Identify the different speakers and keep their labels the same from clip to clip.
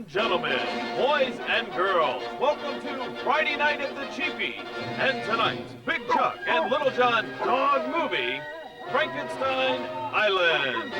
Speaker 1: gentlemen, boys and girls, welcome to Friday Night at the Cheapie. And tonight's Big Chuck and Little John dog movie, Frankenstein Island.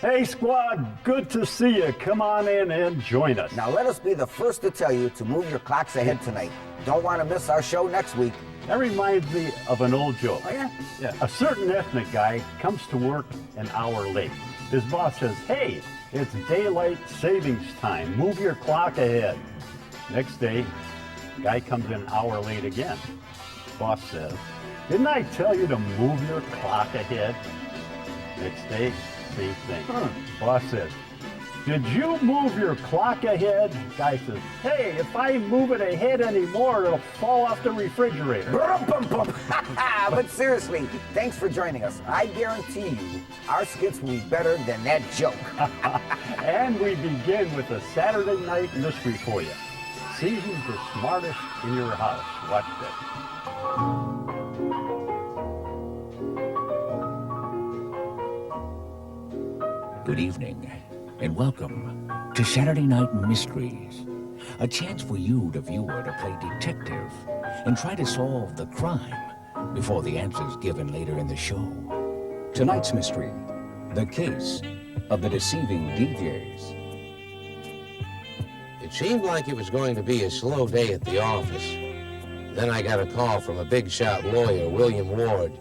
Speaker 2: Hey, squad, good to see you. Come on in and join us.
Speaker 3: Now let us be the first to tell you to move your clocks ahead tonight. Don't want to miss our show next week.
Speaker 2: That reminds me of an old joke.
Speaker 3: Oh, yeah?
Speaker 2: Yeah. A certain ethnic guy comes to work an hour late. His boss says, hey, it's daylight savings time. Move your clock ahead. Next day, guy comes in an hour late again. Boss says, didn't I tell you to move your clock ahead? Next day, same thing. Boss says, did you move your clock ahead? Guy says, hey, if I move it ahead anymore, it'll fall off the refrigerator.
Speaker 3: But seriously, thanks for joining us. I guarantee you, our skits will be better than that joke.
Speaker 2: And we begin with a Saturday night mystery for you. See who's the smartest in your house. Watch this.
Speaker 4: Good evening, and welcome to Saturday Night Mysteries, a chance for you, the viewer, to play detective and try to solve the crime before the answer's given later in the show. Tonight's mystery, the case of the deceiving DJs.
Speaker 5: It seemed like it was going to be a slow day at the office. Then I got a call from a big-shot lawyer, William Ward.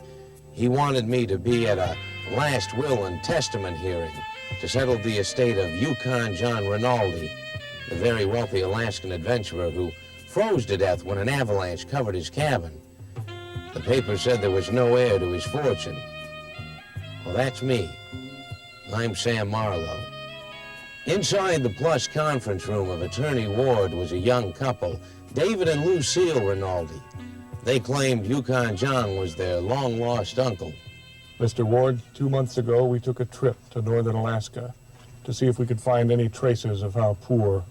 Speaker 5: He wanted me to be at a last will and testament hearing to settle the estate of Yukon John Rinaldi, the very wealthy Alaskan adventurer who froze to death when an avalanche covered his cabin. The paper said there was no heir to his fortune. Well, that's me. I'm Sam Marlowe. Inside the plush conference room of Attorney Ward was a young couple, David and Lucille Rinaldi. They claimed Yukon John was their long-lost uncle.
Speaker 6: Mr. Ward, 2 months ago, we took a trip to northern Alaska to see if we could find any traces of how poor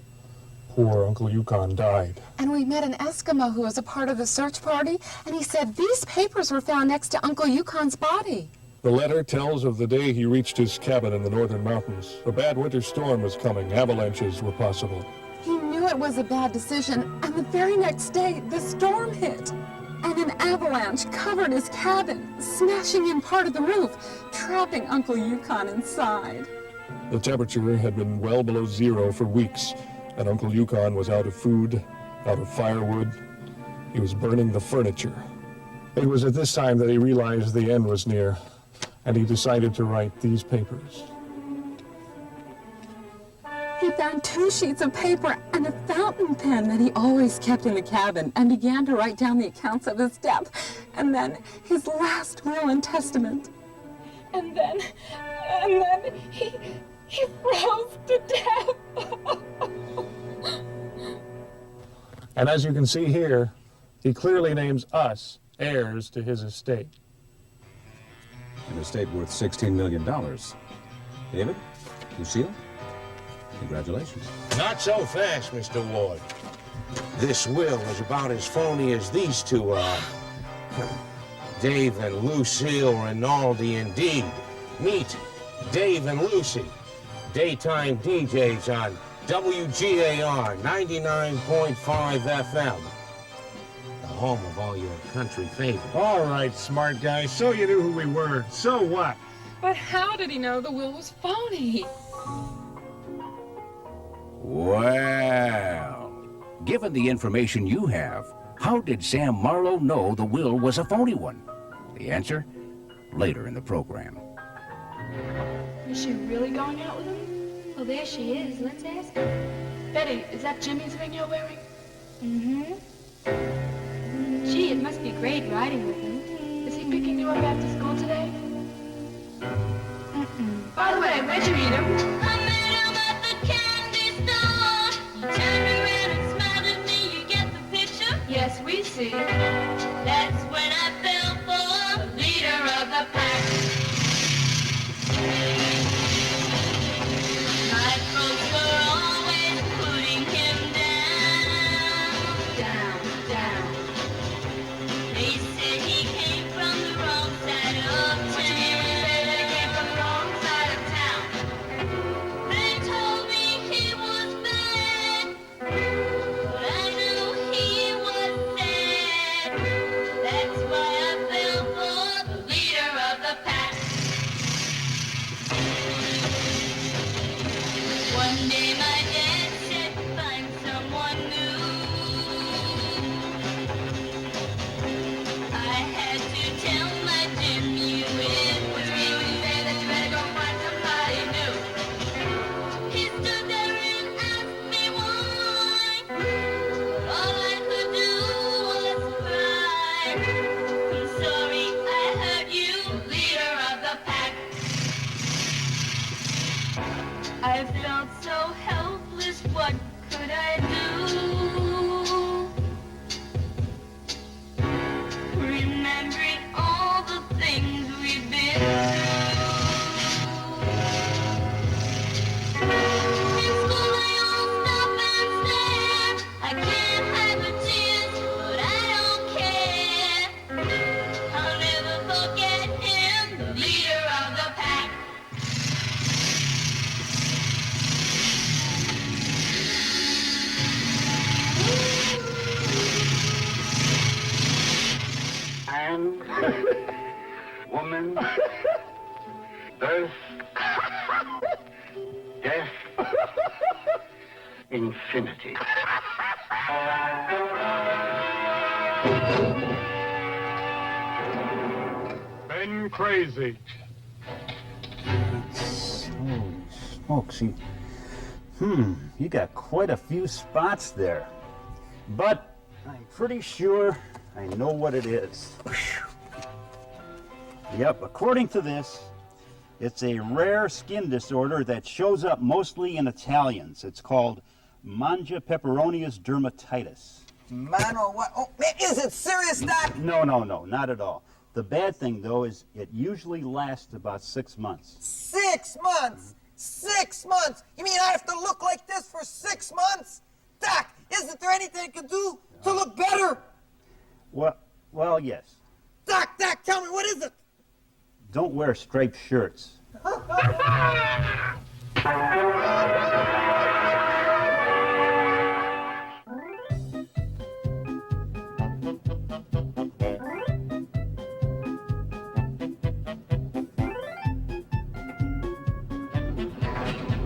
Speaker 6: Uncle Yukon died.
Speaker 7: And we met an Eskimo who was a part of the search party, and he said these papers were found next to Uncle Yukon's body.
Speaker 6: The letter tells of the day he reached his cabin in the northern mountains. A bad winter storm was coming. Avalanches were possible.
Speaker 7: He knew it was a bad decision, and the very next day, the storm hit. And an avalanche covered his cabin, smashing in part of the roof, trapping Uncle Yukon inside.
Speaker 6: The temperature had been well below zero for weeks, and Uncle Yukon was out of food, out of firewood. He was burning the furniture. It was at this time that he realized the end was near, and he decided to write these papers.
Speaker 7: He found 2 sheets of paper and a fountain pen that he always kept in the cabin and began to write down the accounts of his death and then his last will and testament. And then he froze to death.
Speaker 6: And as you can see here, he clearly names us heirs to his estate.
Speaker 8: An estate worth $16 million. David? Lucille? Congratulations.
Speaker 5: Not so fast, Mr. Ward. This will is about as phony as these two are. Dave and Lucille Rinaldi, indeed. Meet Dave and Lucy, daytime DJs on WGAR 99.5 FM. The home of all your country favorites.
Speaker 9: All right, smart guy, so you knew who we were. So what?
Speaker 7: But how did he know the will was phony?
Speaker 4: Well, given the information you have, how did Sam Marlowe know the will was a phony one? The answer, later in the program.
Speaker 10: Is she really going out with him? Well, there she is. Let's ask her. Betty, is that Jimmy's ring you're wearing? Mm-hmm. Gee, it must be great riding with him. Is he picking you up after school today? Mm-mm. By the way, where'd you meet him?
Speaker 11: I met him at the candy store. Turned around and smiled at me. You get the picture?
Speaker 10: Yes, we see.
Speaker 11: That's when I fell for the leader of the pack. My folks were always putting him down.
Speaker 10: Down.
Speaker 11: They said he came from the wrong side of town.
Speaker 10: What you mean when you say they came from the wrong side of town?
Speaker 11: One day my dad said, find someone new. I had to tell my Jim you it was me when he said that you better go find somebody new. He stood there and asked me why. All I could do was cry. I'm sorry I hurt you, leader of the pack. I felt so helpless, what could I do? Remembering all the things we've been through. In school they all stop and stare. I can't hide the tears, but I don't care. I'll never forget him, the leader of the pack.
Speaker 12: Man, woman, birth, death, infinity.
Speaker 9: Been crazy.
Speaker 2: Holy smokes, you got quite a few spots there. But I'm pretty sure I know what it is. Yep, according to this, it's a rare skin disorder that shows up mostly in Italians. It's called mangia peperonius dermatitis.
Speaker 3: Mano, what? Oh, man, is it serious, Doc?
Speaker 2: No, not at all. The bad thing, though, is it usually lasts about 6 months.
Speaker 3: 6 months? 6 months? You mean I have to look like this for 6 months? Doc, isn't there anything I can do to look better?
Speaker 2: Well, yes.
Speaker 3: Doc, tell me, what is it?
Speaker 2: Don't wear striped shirts.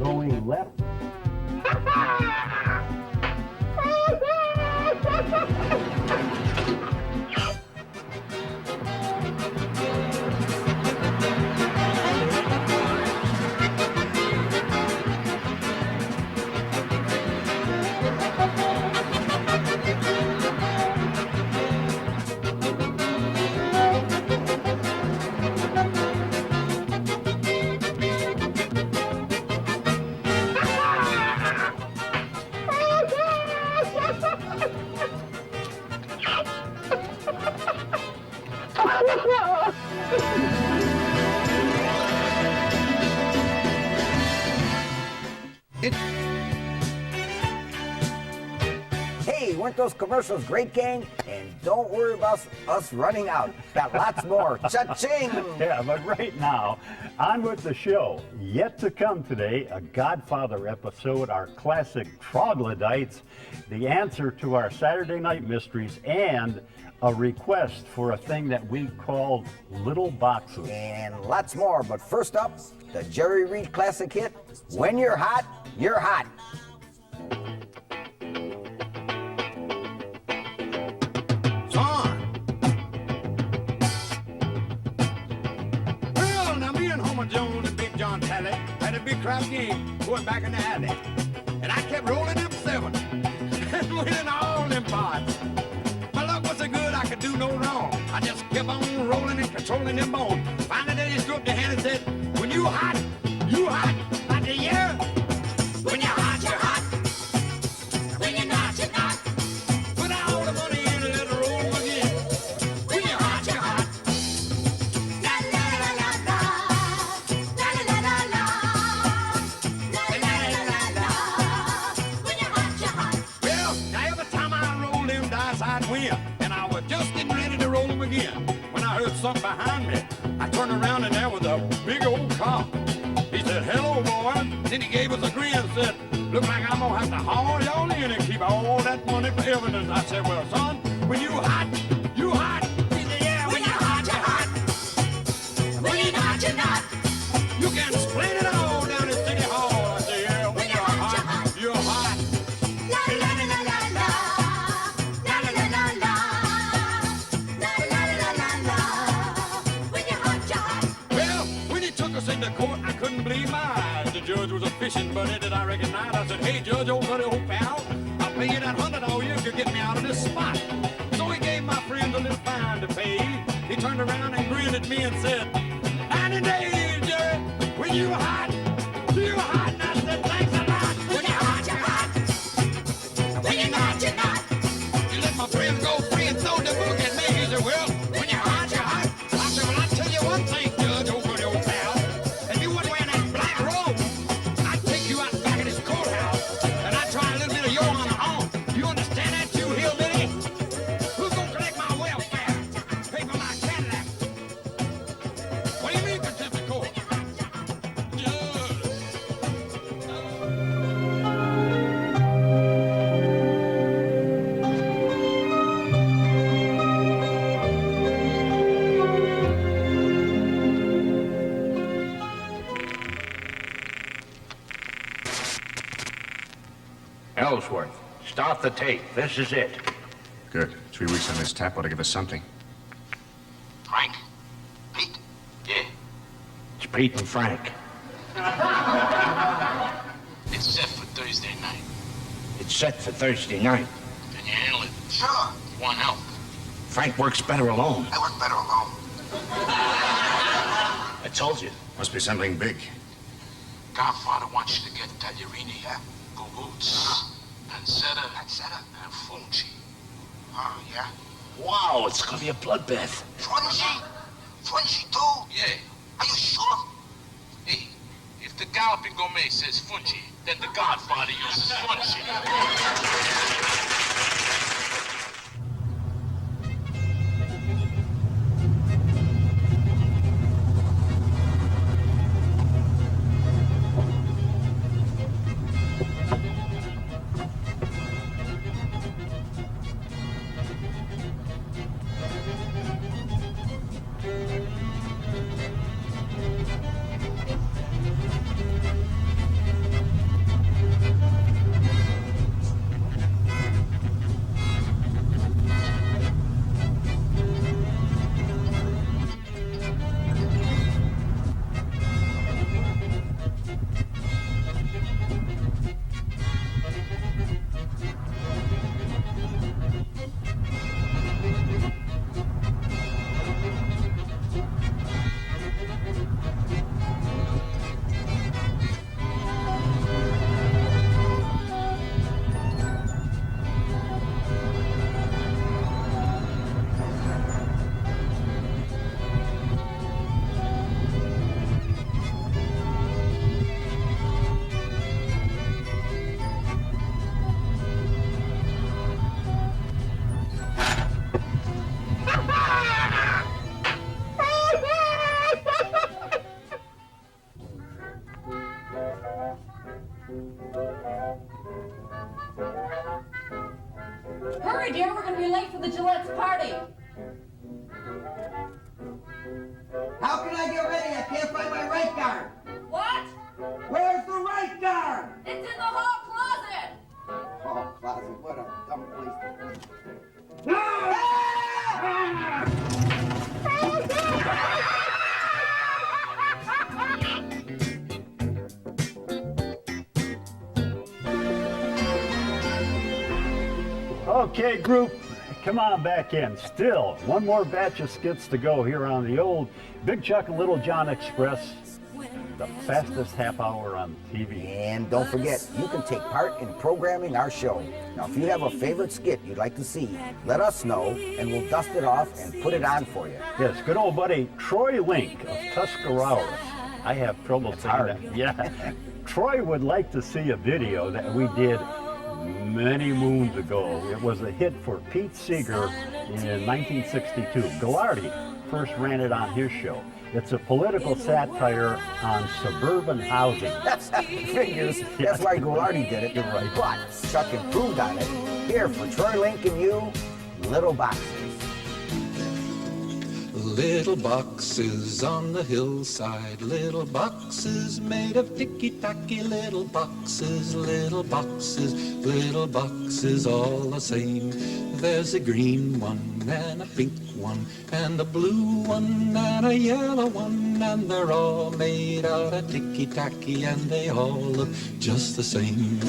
Speaker 2: Going left.
Speaker 3: Hey, weren't those commercials great, gang? And don't worry about us running out. Got lots more. Cha-ching!
Speaker 2: Yeah, but right now, on with the show. Yet to come today, a Godfather episode, our classic troglodytes, the answer to our Saturday night mysteries, and a request for a thing that we called Little Boxes.
Speaker 3: And lots more, but first up, the Jerry Reed classic hit, When You're Hot, You're Hot.
Speaker 9: Well, now me and Homer Jones and Big John Talley had a big crowd game going back in the alley. And I kept rolling them 7 and winning all them parts. My luck was so good I could do no wrong. I just kept on rolling and controlling them bones. Finally, then he stroked the hand and said, when you hot, you hot. I said, yeah. When you're hot, you're hot. When you're not, you're not. Put all the money in and let it roll again. When you're hot, you're hot. La la la la la. La la la la la. La la la la la. When you're hot, you're hot. Well, now every time I roll them dice, I'd win. And I was just getting ready to roll them again when I heard something behind me. I turned around and there was a big old cop. He said, hello, boy. Then he gave us a grin and said, look like I'm gonna have to haul y'all in and keep all that money for evidence. I said, well, son, when you hot, you hot. He said, yeah, when you're hot, you're hot. When you're not, you're not. You can explain it all down at City Hall. I said, yeah, when you're hot, judge was a fishing buddy that I recognized. I said, hey, Judge, old buddy, old pal, I'll pay you that $100 all you could get me out of this spot. So he gave my friend a little fine to pay. He turned around and grinned at me and said, 90 days, Jerry, when you were hot, you were hot. And I said, thanks a lot. When you're hot, you're hot. When you're not, you're not. You let my friends go free and throw the book at me. He said, well, when you're hot, you're hot. I said, well, I'll tell you one thing, Judge, old buddy, old pal. If you wasn't wearing that black robe, I'd take you out back of this courthouse and I'd try a little bit of your honor on. You understand that, you hillbilly? Who's gonna collect my welfare? Pay for my Cadillac? What do you mean, contempt of court?
Speaker 13: Ellsworth, start the tape. This is it.
Speaker 14: Good. 3 weeks on this tap ought to give us something.
Speaker 13: Frank? Pete? Yeah. It's Pete and Frank.
Speaker 15: It's set for Thursday night.
Speaker 13: It's set for Thursday night.
Speaker 15: Can you handle it?
Speaker 16: Sure.
Speaker 15: You want help?
Speaker 13: Frank works better alone.
Speaker 16: I work better alone.
Speaker 13: I told you.
Speaker 14: Must be something big.
Speaker 15: Godfather wants you to get tagliarini, boots, pancetta, and fungi.
Speaker 16: Oh, yeah?
Speaker 13: Wow, it's gonna be a bloodbath.
Speaker 16: Fungi? Fungi, too?
Speaker 15: Yeah.
Speaker 16: Are you sure?
Speaker 15: Hey, if the Galloping Gourmet says fungi, then the Godfather uses fungi.
Speaker 17: Hurry, dear, we're gonna be late for the Gillette's party.
Speaker 3: How can I get ready? I can't find my right guard.
Speaker 17: What?
Speaker 3: Where's the right guard?
Speaker 17: It's in the hall closet.
Speaker 3: Oh, closet, what a dumb place to
Speaker 2: Okay, group, come on back in. Still, one more batch of skits to go here on the old Big Chuck and Little John Express, the fastest half hour on TV.
Speaker 18: And don't forget, you can take part in programming our show. Now, if you have a favorite skit you'd like to see, let us know, and we'll dust it off and put it on for you.
Speaker 2: Yes, good old buddy Troy Link of Tuscarawas. I have trouble saying that. Yeah. Troy would like to see a video that we did many moons ago. It was a hit for Pete Seeger in 1962. Ghoulardi first ran it on his show. It's a political satire on suburban housing.
Speaker 18: Figures. That's why Ghoulardi did it.
Speaker 2: You're right.
Speaker 18: But Chuck improved on it. Here for Troy Link and you, Little Boxes.
Speaker 19: little boxes on the hillside, little boxes made of ticky-tacky, little boxes, little boxes, little boxes all the same. There's a green one and a pink one and a blue one and a yellow one, and they're all made out of ticky-tacky, and they all look just the same.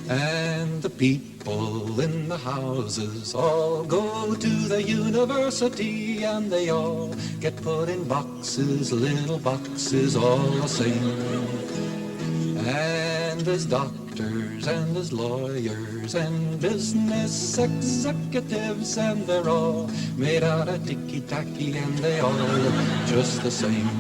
Speaker 19: And the people in the houses all go to the university, and they all get put in boxes, little boxes all the same. And there's doctors and there's lawyers and business executives, and they're all made out of ticky-tacky, and they all look just the same.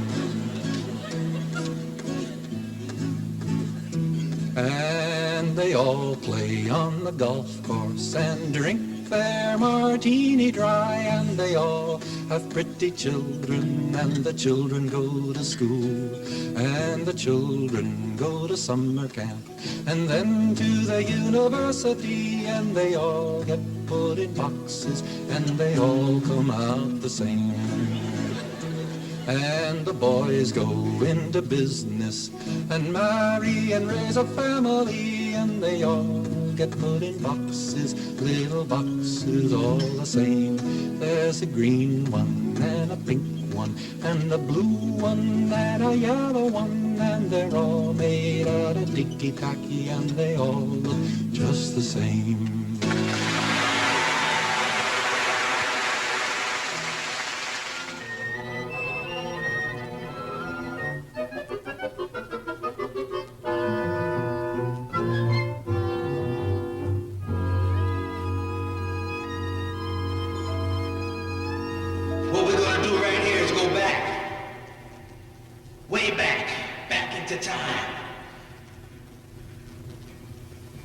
Speaker 19: And they all play on the golf course and drink their martini dry, and they all have pretty children, and the children go to school, and the children go to summer camp, and then to the university, and they all get put in boxes, and they all come out the same. And the boys go into business and marry and raise a family, and they all get put in boxes, little boxes all the same. There's a green one and a pink one and a blue one and a yellow one, and they're all made out of ticky-tacky, and they all look just the same.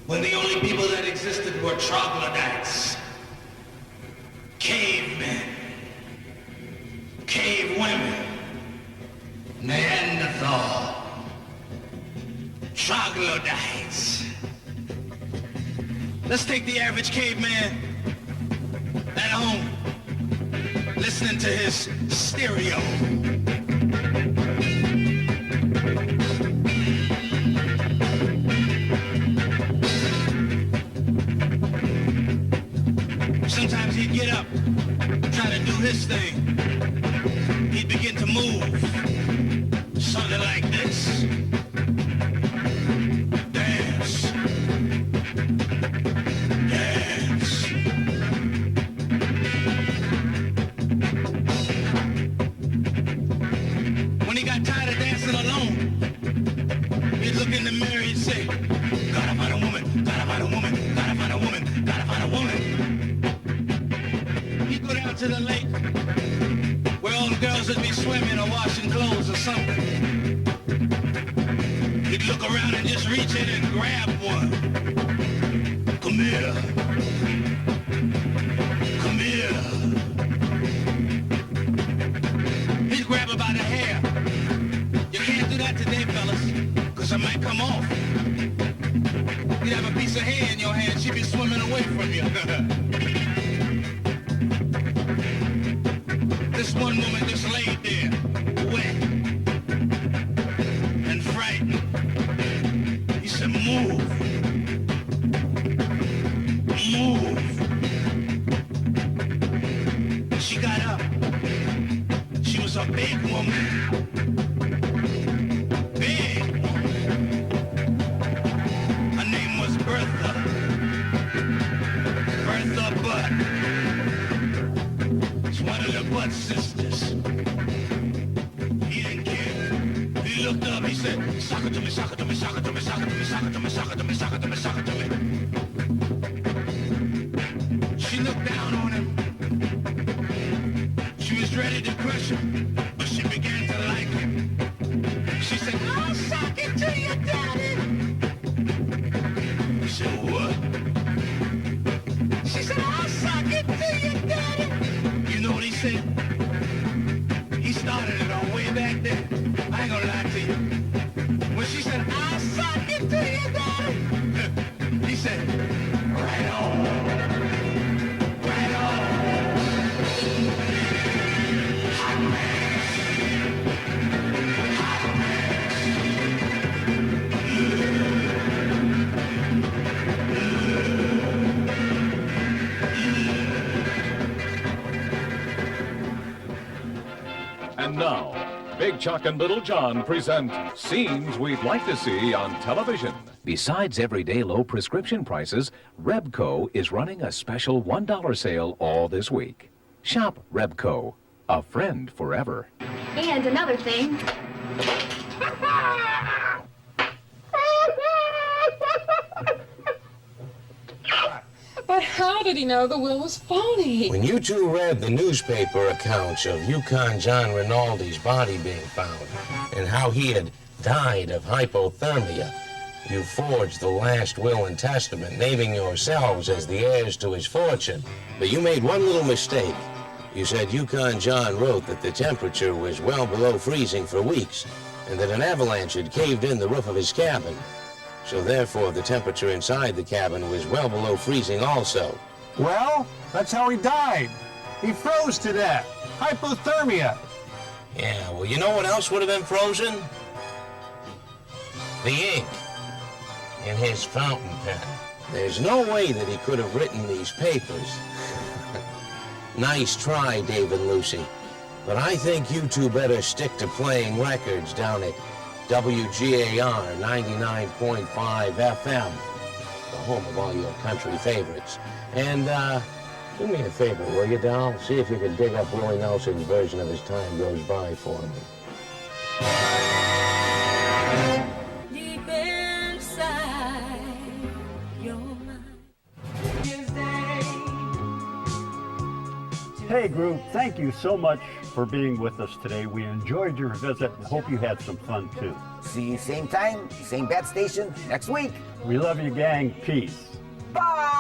Speaker 9: When the only people that existed were troglodytes, cavemen, cave women, Neanderthal, troglodytes. Let's take the average caveman at home, listening to his stereo. Sometimes he'd get up, try to do his thing. He'd begin to move, something like this. Dance. Dance. When he got tired of dancing alone, he'd look in the mirror, he'd say, gotta find a woman, gotta find a woman, gotta find a woman, gotta find a woman. Go down to the lake where all the girls would be swimming or washing clothes or something. He'd look around and just reach in and grab one. Come here. Come here. He'd grab her by the hair. You can't do that today, fellas, because it might come off. You'd have a piece of hair in your hand, she'd be swimming away from you. This one woman just laid there, wet and frightened. He said, move. Move. She got up. She was a big woman. Big woman. Her name was Bertha. Bertha Butt. One of the Butt sisters. He didn't care. He looked up, he said, sock it to me, sock it to me, sock it to me, sock it to me, sock it to me, sock it to me, sock it to me, sock it to me. She looked down on him. She was ready to crush him, but she began to like him. She said, I'll sock it to you, Daddy. He said, what? She said, I'll sock it to you, Daddy. You know what he said? He started it all way back there. I ain't gonna lie to you. When she said, I'll sock it to you, Daddy, he said, right on. Right
Speaker 1: Chuck and Little John present Scenes We'd Like to See on Television.
Speaker 4: Besides everyday low prescription prices, Rebco is running a special $1 sale all this week. Shop Rebco, a friend forever.
Speaker 10: And another thing.
Speaker 7: But how did he know the will was phony?
Speaker 5: When you two read the newspaper accounts of Yukon John Rinaldi's body being found and how he had died of hypothermia, you forged the last will and testament, naming yourselves as the heirs to his fortune. But you made one little mistake. You said Yukon John wrote that the temperature was well below freezing for weeks and that an avalanche had caved in the roof of his cabin. So therefore, the temperature inside the cabin was well below freezing also.
Speaker 20: Well, that's how he died. He froze to death. Hypothermia.
Speaker 5: Yeah, well, you know what else would have been frozen? The ink in his fountain pen. There's no way that he could have written these papers. Nice try, David Lucy. But I think you two better stick to playing records down at WGAR 99.5 FM, the home of all your country favorites. And do me a favor, will you, Dal? See if you can dig up Willie Nelson's version of As Time Goes By for me.
Speaker 11: Deep inside your mind.
Speaker 2: Hey group, thank you so much for being with us today. We enjoyed your visit and hope you had some fun too.
Speaker 18: See you same time, same bat station next week.
Speaker 2: We love you, gang. Peace.
Speaker 18: Bye!